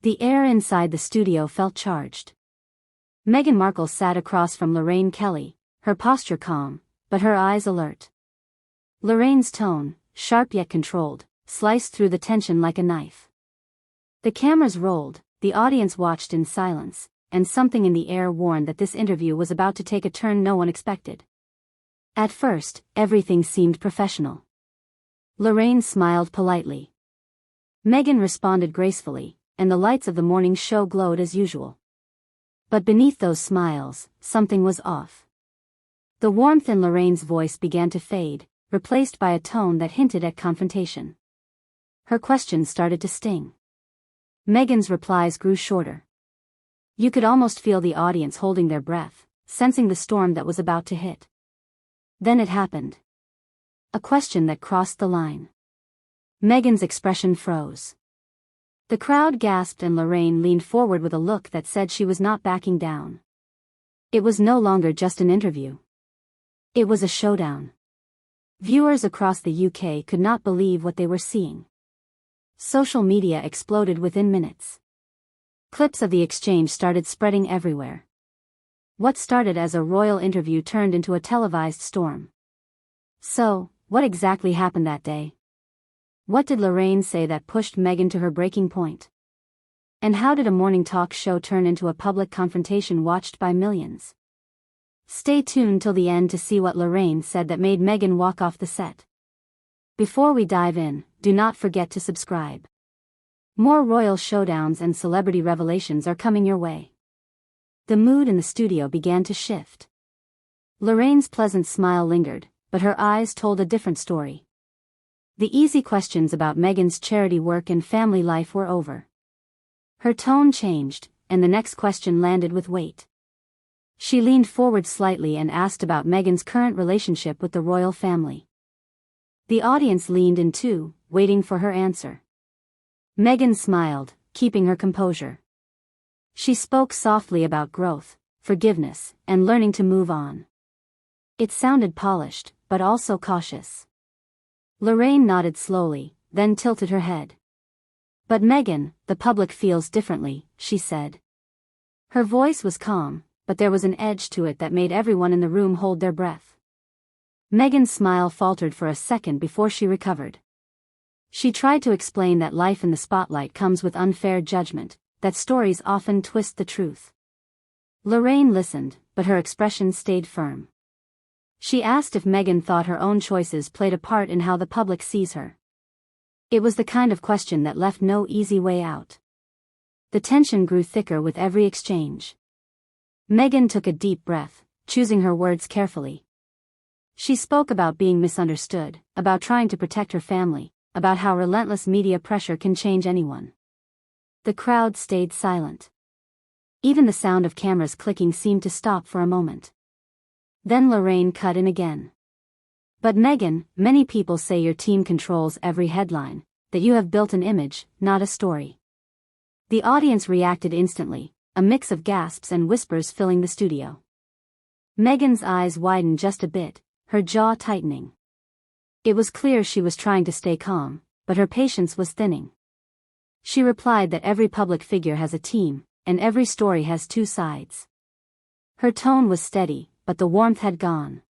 The air inside the studio felt charged. Meghan Markle sat across from Lorraine Kelly, her posture calm, but her eyes alert. Lorraine's tone, sharp yet controlled, sliced through the tension like a knife. The cameras rolled, the audience watched in silence, and something in the air warned that this interview was about to take a turn no one expected. At first, everything seemed professional. Lorraine smiled politely. Meghan responded gracefully, and the lights of the morning show glowed as usual. But beneath those smiles, something was off. The warmth in Lorraine's voice began to fade, replaced by a tone that hinted at confrontation. Her questions started to sting. Meghan's replies grew shorter. You could almost feel the audience holding their breath, sensing the storm that was about to hit. Then it happened. A question that crossed the line. Meghan's expression froze. The crowd gasped and Lorraine leaned forward with a look that said she was not backing down. It was no longer just an interview. It was a showdown. Viewers across the UK could not believe what they were seeing. Social media exploded within minutes. Clips of the exchange started spreading everywhere. What started as a royal interview turned into a televised storm. So, what exactly happened that day? What did Lorraine say that pushed Meghan to her breaking point? And how did a morning talk show turn into a public confrontation watched by millions? Stay tuned till the end to see what Lorraine said that made Meghan walk off the set. Before we dive in, do not forget to subscribe. More royal showdowns and celebrity revelations are coming your way. The mood in the studio began to shift. Lorraine's pleasant smile lingered, but her eyes told a different story. The easy questions about Meghan's charity work and family life were over. Her tone changed, and the next question landed with weight. She leaned forward slightly and asked about Meghan's current relationship with the royal family. The audience leaned in too, waiting for her answer. Meghan smiled, keeping her composure. She spoke softly about growth, forgiveness, and learning to move on. It sounded polished, but also cautious. Lorraine nodded slowly, then tilted her head. But Meghan, the public feels differently, she said. Her voice was calm, but there was an edge to it that made everyone in the room hold their breath. Meghan's smile faltered for a second before she recovered. She tried to explain that life in the spotlight comes with unfair judgment, that stories often twist the truth. Lorraine listened, but her expression stayed firm. She asked if Meghan thought her own choices played a part in how the public sees her. It was the kind of question that left no easy way out. The tension grew thicker with every exchange. Meghan took a deep breath, choosing her words carefully. She spoke about being misunderstood, about trying to protect her family, about how relentless media pressure can change anyone. The crowd stayed silent. Even the sound of cameras clicking seemed to stop for a moment. Then Lorraine cut in again. But Meghan, many people say your team controls every headline, that you have built an image, not a story. The audience reacted instantly, a mix of gasps and whispers filling the studio. Meghan's eyes widened just a bit, her jaw tightening. It was clear she was trying to stay calm, but her patience was thinning. She replied that every public figure has a team, and every story has two sides. Her tone was steady, but the warmth had gone.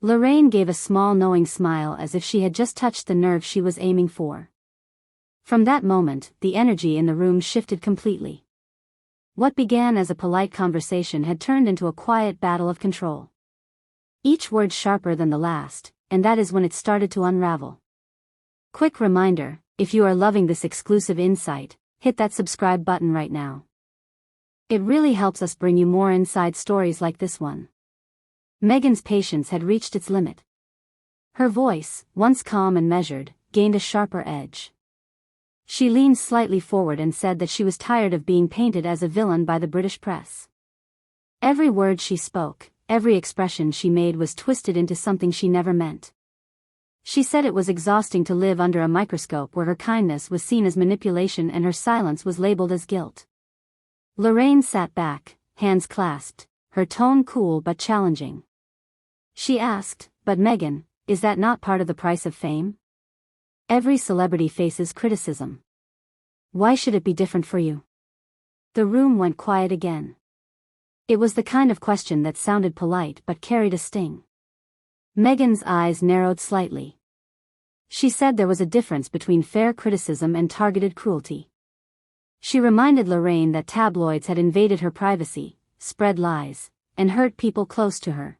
Lorraine gave a small knowing smile as if she had just touched the nerve she was aiming for. From that moment, the energy in the room shifted completely. What began as a polite conversation had turned into a quiet battle of control. Each word sharper than the last, and that is when it started to unravel. Quick reminder, if you are loving this exclusive insight, hit that subscribe button right now. It really helps us bring you more inside stories like this one. Meghan's patience had reached its limit. Her voice, once calm and measured, gained a sharper edge. She leaned slightly forward and said that she was tired of being painted as a villain by the British press. Every word she spoke, every expression she made was twisted into something she never meant. She said it was exhausting to live under a microscope where her kindness was seen as manipulation and her silence was labeled as guilt. Lorraine sat back, hands clasped, her tone cool but challenging. She asked, "But Meghan, is that not part of the price of fame? Every celebrity faces criticism. Why should it be different for you? The room went quiet again. It was the kind of question that sounded polite but carried a sting. Meghan's eyes narrowed slightly. She said there was a difference between fair criticism and targeted cruelty. She reminded Lorraine that tabloids had invaded her privacy, spread lies, and hurt people close to her.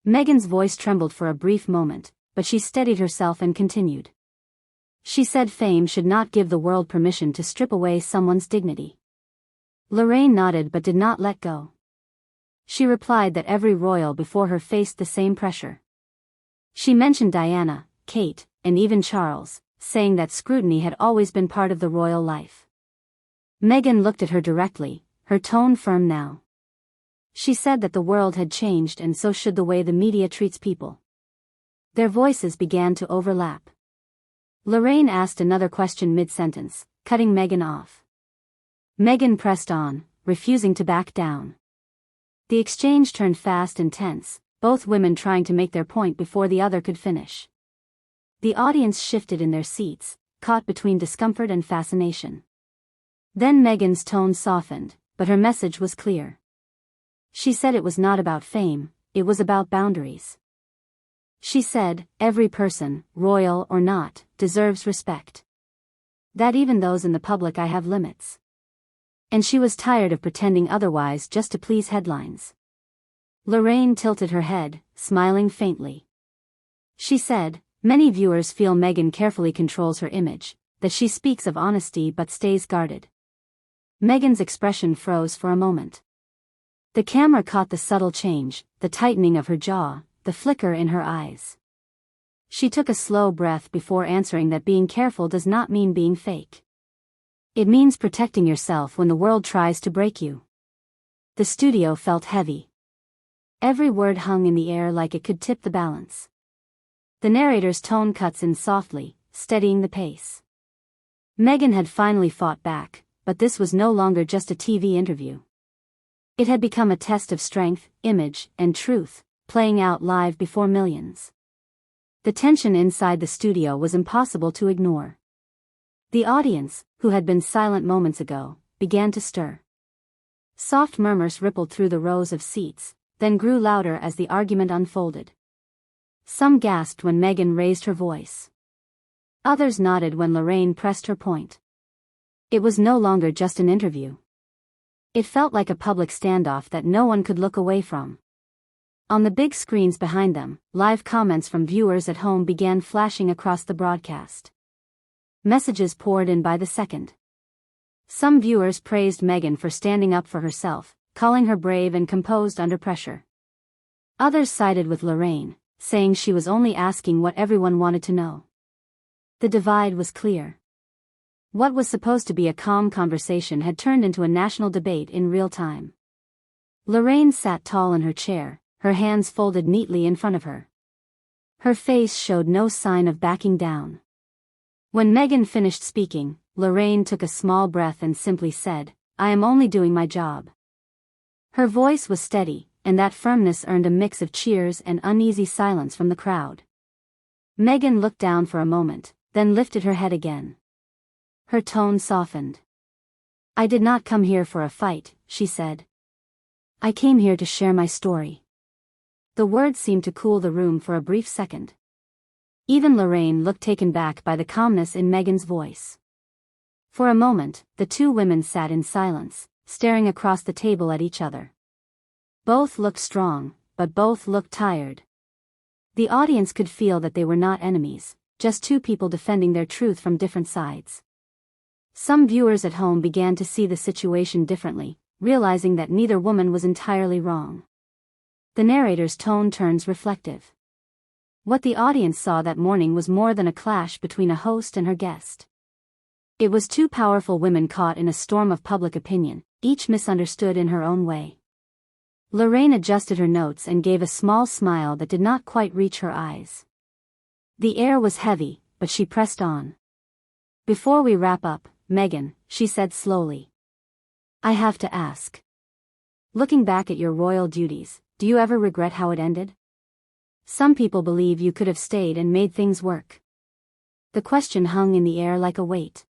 Meghan's voice trembled for a brief moment, but she steadied herself and continued. She said fame should not give the world permission to strip away someone's dignity. Lorraine nodded but did not let go. She replied that every royal before her faced the same pressure. She mentioned Diana, Kate, and even Charles, saying that scrutiny had always been part of the royal life. Meghan looked at her directly, her tone firm now. She said that the world had changed and so should the way the media treats people. Their voices began to overlap. Lorraine asked another question mid-sentence, cutting Meghan off. Meghan pressed on, refusing to back down. The exchange turned fast and tense, both women trying to make their point before the other could finish. The audience shifted in their seats, caught between discomfort and fascination. Then Meghan's tone softened, but her message was clear. She said it was not about fame, it was about boundaries. She said, every person, royal or not, deserves respect. That even those in the public I have limits. And she was tired of pretending otherwise just to please headlines. Lorraine tilted her head, smiling faintly. She said, many viewers feel Meghan carefully controls her image, that she speaks of honesty but stays guarded. Meghan's expression froze for a moment. The camera caught the subtle change, the tightening of her jaw, the flicker in her eyes. She took a slow breath before answering that being careful does not mean being fake. It means protecting yourself when the world tries to break you. The studio felt heavy. Every word hung in the air like it could tip the balance. The narrator's tone cuts in softly, steadying the pace. Meghan had finally fought back, but this was no longer just a TV interview. It had become a test of strength, image, and truth, playing out live before millions. The tension inside the studio was impossible to ignore. The audience, who had been silent moments ago, began to stir. Soft murmurs rippled through the rows of seats, then grew louder as the argument unfolded. Some gasped when Meghan raised her voice. Others nodded when Lorraine pressed her point. It was no longer just an interview. It felt like a public standoff that no one could look away from. On the big screens behind them, live comments from viewers at home began flashing across the broadcast. Messages poured in by the second. Some viewers praised Meghan for standing up for herself, calling her brave and composed under pressure. Others sided with Lorraine, saying she was only asking what everyone wanted to know. The divide was clear. What was supposed to be a calm conversation had turned into a national debate in real time. Lorraine sat tall in her chair, her hands folded neatly in front of her. Her face showed no sign of backing down. When Meghan finished speaking, Lorraine took a small breath and simply said, "I am only doing my job." Her voice was steady, and that firmness earned a mix of cheers and uneasy silence from the crowd. Meghan looked down for a moment, then lifted her head again. Her tone softened. "I did not come here for a fight," she said. "I came here to share my story." The words seemed to cool the room for a brief second. Even Lorraine looked taken back by the calmness in Meghan's voice. For a moment, the two women sat in silence, staring across the table at each other. Both looked strong, but both looked tired. The audience could feel that they were not enemies, just two people defending their truth from different sides. Some viewers at home began to see the situation differently, realizing that neither woman was entirely wrong. The narrator's tone turns reflective. What the audience saw that morning was more than a clash between a host and her guest. It was two powerful women caught in a storm of public opinion, each misunderstood in her own way. Lorraine adjusted her notes and gave a small smile that did not quite reach her eyes. The air was heavy, but she pressed on. "Before we wrap up, Meghan," she said slowly, "I have to ask. Looking back at your royal duties, do you ever regret how it ended? Some people believe you could have stayed and made things work." The question hung in the air like a weight.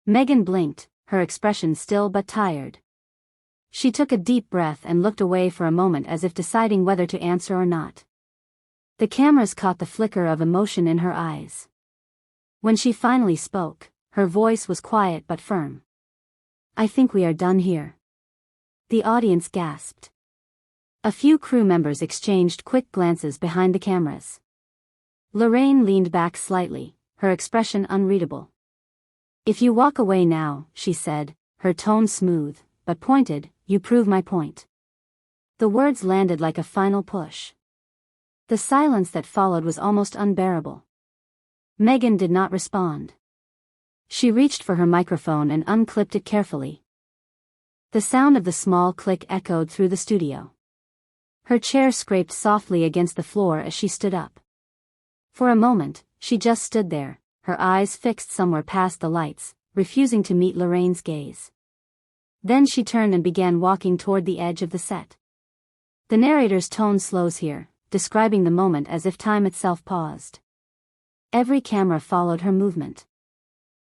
Meghan blinked, her expression still but tired. She took a deep breath and looked away for a moment as if deciding whether to answer or not. The cameras caught the flicker of emotion in her eyes. When she finally spoke, her voice was quiet but firm. "I think we are done here." The audience gasped. A few crew members exchanged quick glances behind the cameras. Lorraine leaned back slightly, her expression unreadable. "If you walk away now," she said, her tone smooth, but pointed, "you prove my point." The words landed like a final push. The silence that followed was almost unbearable. Meghan did not respond. She reached for her microphone and unclipped it carefully. The sound of the small click echoed through the studio. Her chair scraped softly against the floor as she stood up. For a moment, she just stood there, her eyes fixed somewhere past the lights, refusing to meet Lorraine's gaze. Then she turned and began walking toward the edge of the set. The narrator's tone slows here, describing the moment as if time itself paused. Every camera followed her movement.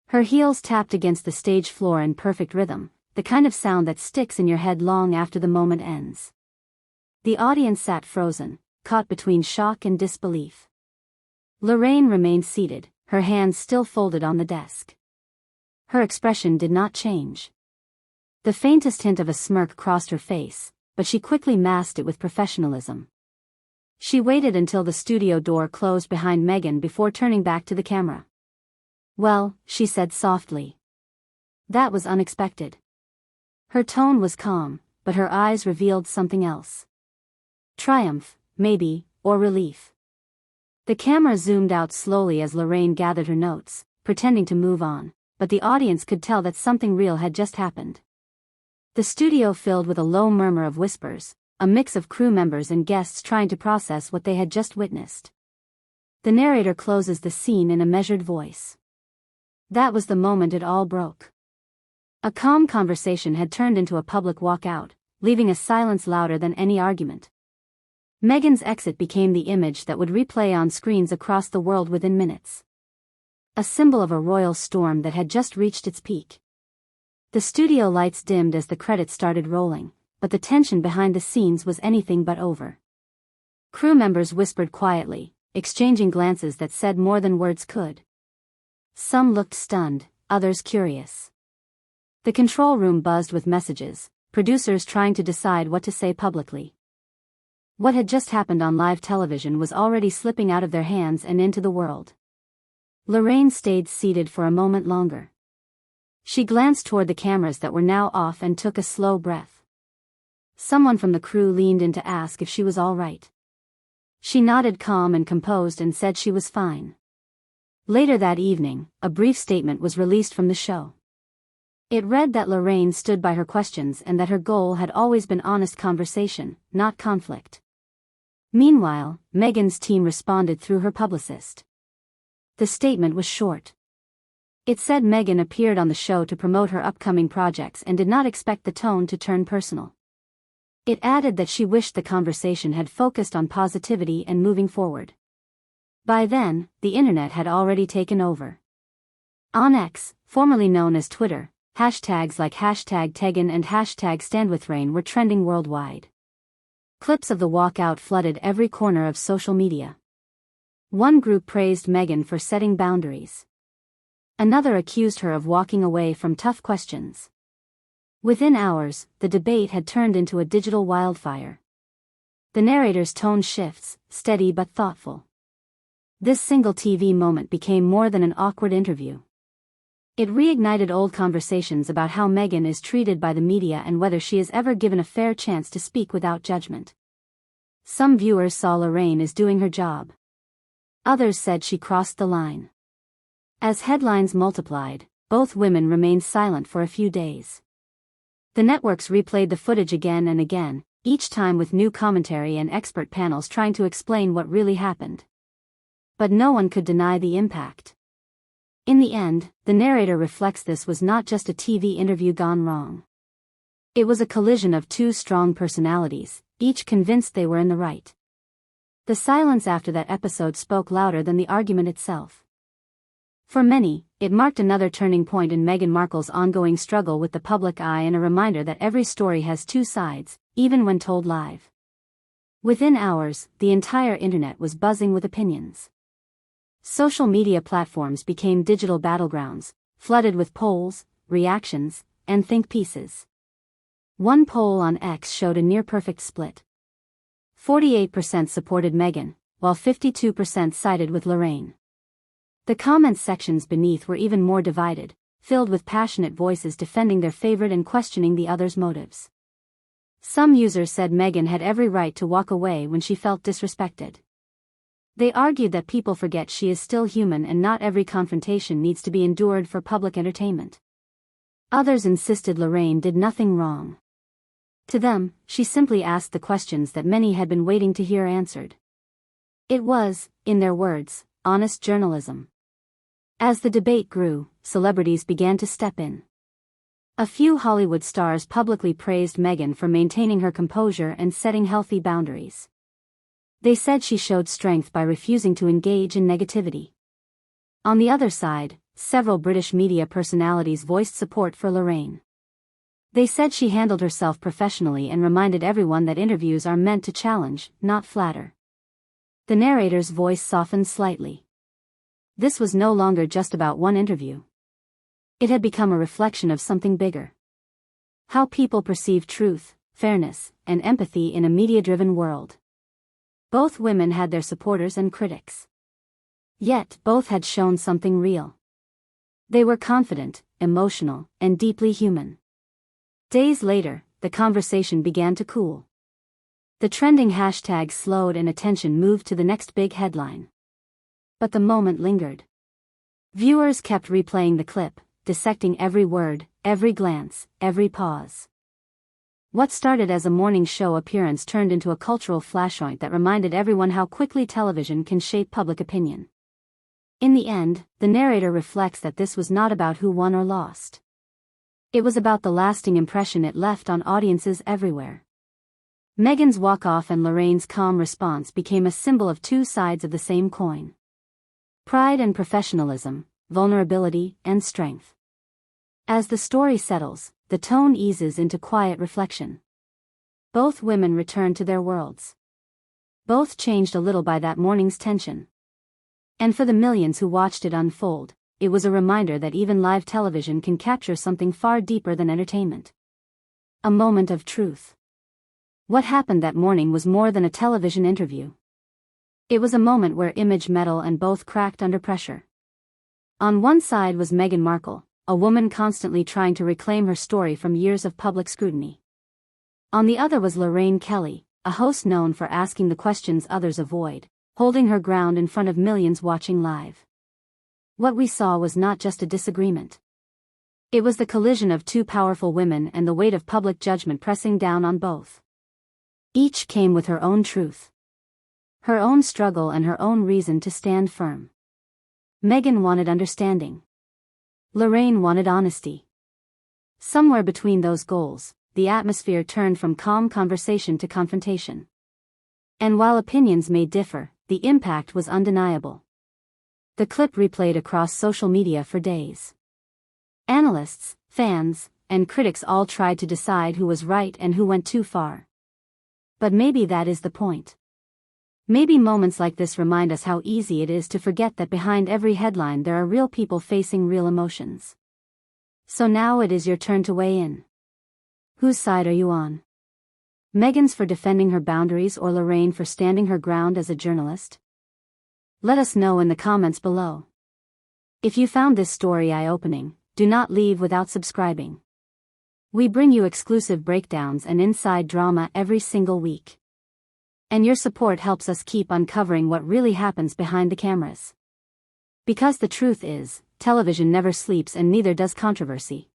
Her heels tapped against the stage floor in perfect rhythm, the kind of sound that sticks in your head long after the moment ends. The audience sat frozen, caught between shock and disbelief. Lorraine remained seated, her hands still folded on the desk. Her expression did not change. The faintest hint of a smirk crossed her face, but she quickly masked it with professionalism. She waited until the studio door closed behind Meghan before turning back to the camera. "Well," she said softly. "That was unexpected." Her tone was calm, but her eyes revealed something else. Triumph, maybe, or relief. The camera zoomed out slowly as Lorraine gathered her notes, pretending to move on, but the audience could tell that something real had just happened. The studio filled with a low murmur of whispers, a mix of crew members and guests trying to process what they had just witnessed. The narrator closes the scene in a measured voice. That was the moment it all broke. A calm conversation had turned into a public walkout, leaving a silence louder than any argument. Meghan's exit became the image that would replay on screens across the world within minutes. A symbol of a royal storm that had just reached its peak. The studio lights dimmed as the credits started rolling, but the tension behind the scenes was anything but over. Crew members whispered quietly, exchanging glances that said more than words could. Some looked stunned, others curious. The control room buzzed with messages, producers trying to decide what to say publicly. What had just happened on live television was already slipping out of their hands and into the world. Lorraine stayed seated for a moment longer. She glanced toward the cameras that were now off and took a slow breath. Someone from the crew leaned in to ask if she was all right. She nodded calm and composed and said she was fine. Later that evening, a brief statement was released from the show. It read that Lorraine stood by her questions and that her goal had always been honest conversation, not conflict. Meanwhile, Meghan's team responded through her publicist. The statement was short. It said Meghan appeared on the show to promote her upcoming projects and did not expect the tone to turn personal. It added that she wished the conversation had focused on positivity and moving forward. By then, the internet had already taken over. On X, formerly known as Twitter, hashtags like #Tegan and #StandWithRain were trending worldwide. Clips of the walkout flooded every corner of social media. One group praised Meghan for setting boundaries. Another accused her of walking away from tough questions. Within hours, the debate had turned into a digital wildfire. The narrator's tone shifts, steady but thoughtful. This single TV moment became more than an awkward interview. It reignited old conversations about how Meghan is treated by the media and whether she is ever given a fair chance to speak without judgment. Some viewers saw Lorraine as doing her job. Others said she crossed the line. As headlines multiplied, both women remained silent for a few days. The networks replayed the footage again and again, each time with new commentary and expert panels trying to explain what really happened. But no one could deny the impact. In the end, the narrator reflects this was not just a TV interview gone wrong. It was a collision of two strong personalities, each convinced they were in the right. The silence after that episode spoke louder than the argument itself. For many, it marked another turning point in Meghan Markle's ongoing struggle with the public eye and a reminder that every story has two sides, even when told live. Within hours, the entire internet was buzzing with opinions. Social media platforms became digital battlegrounds, flooded with polls, reactions, and think pieces. One poll on X showed a near-perfect split. 48% supported Meghan, while 52% sided with Lorraine. The comments sections beneath were even more divided, filled with passionate voices defending their favorite and questioning the other's motives. Some users said Meghan had every right to walk away when she felt disrespected. They argued that people forget she is still human and not every confrontation needs to be endured for public entertainment. Others insisted Lorraine did nothing wrong. To them, she simply asked the questions that many had been waiting to hear answered. It was, in their words, honest journalism. As the debate grew, celebrities began to step in. A few Hollywood stars publicly praised Meghan for maintaining her composure and setting healthy boundaries. They said she showed strength by refusing to engage in negativity. On the other side, several British media personalities voiced support for Lorraine. They said she handled herself professionally and reminded everyone that interviews are meant to challenge, not flatter. The narrator's voice softened slightly. This was no longer just about one interview. It had become a reflection of something bigger. How people perceive truth, fairness, and empathy in a media-driven world. Both women had their supporters and critics. Yet, both had shown something real. They were confident, emotional, and deeply human. Days later, the conversation began to cool. The trending hashtags slowed and attention moved to the next big headline. But the moment lingered. Viewers kept replaying the clip, dissecting every word, every glance, every pause. What started as a morning show appearance turned into a cultural flashpoint that reminded everyone how quickly television can shape public opinion. In the end, the narrator reflects that this was not about who won or lost. It was about the lasting impression it left on audiences everywhere. Meghan's walk-off and Lorraine's calm response became a symbol of two sides of the same coin. Pride and professionalism, vulnerability and strength. As the story settles, the tone eases into quiet reflection. Both women return to their worlds. Both changed a little by that morning's tension. And for the millions who watched it unfold, it was a reminder that even live television can capture something far deeper than entertainment. A moment of truth. What happened that morning was more than a television interview. It was a moment where image metal and both cracked under pressure. On one side was Meghan Markle, a woman constantly trying to reclaim her story from years of public scrutiny. On the other was Lorraine Kelly, a host known for asking the questions others avoid, holding her ground in front of millions watching live. What we saw was not just a disagreement. It was the collision of two powerful women and the weight of public judgment pressing down on both. Each came with her own truth. Her own struggle and her own reason to stand firm. Meghan wanted understanding. Lorraine wanted honesty. Somewhere between those goals, the atmosphere turned from calm conversation to confrontation. And while opinions may differ, the impact was undeniable. The clip replayed across social media for days. Analysts, fans, and critics all tried to decide who was right and who went too far. But maybe that is the point. Maybe moments like this remind us how easy it is to forget that behind every headline there are real people facing real emotions. So now it is your turn to weigh in. Whose side are you on? Meghan's for defending her boundaries or Lorraine for standing her ground as a journalist? Let us know in the comments below. If you found this story eye-opening, do not leave without subscribing. We bring you exclusive breakdowns and inside drama every single week. And your support helps us keep uncovering what really happens behind the cameras. Because the truth is, television never sleeps and neither does controversy.